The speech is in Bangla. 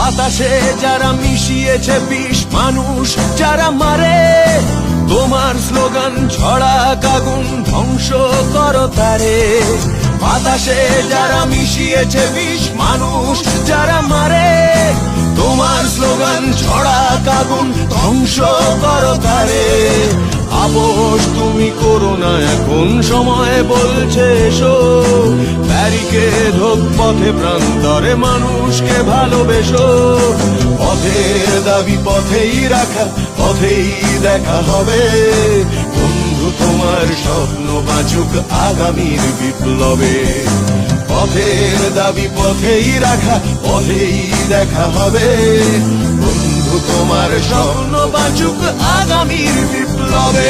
বাতাসে যারা মিশিয়েছে বিষ, মানুষ যারা মারে, তোমার স্লোগান ছড়াক আগুন, ধ্বংস করো তারে। বাতাসে যারা মিশিয়েছে বিষ, মানুষ যারা মারে, তোমার স্লোগান ছড়াক আগুন, ধ্বংস করো তারে। আপোষ তুমি করো না, এখন সময় বলছে এসো। ব্যারিকেড হোক পথে প্রান্তরে, মানুষকে ভালোবেসো। পথের দাবি পথেই রাখা, পথেই দেখা হবে। বন্ধু তোমার স্বপ্ন বাঁচুক আগামীর বিপ্লবে। পথের দাবি পথেই রাখা, পথেই দেখা হবে। বন্ধু তোমার স্বপ্ন বাঁচুক আগামীর বিপ্লবে।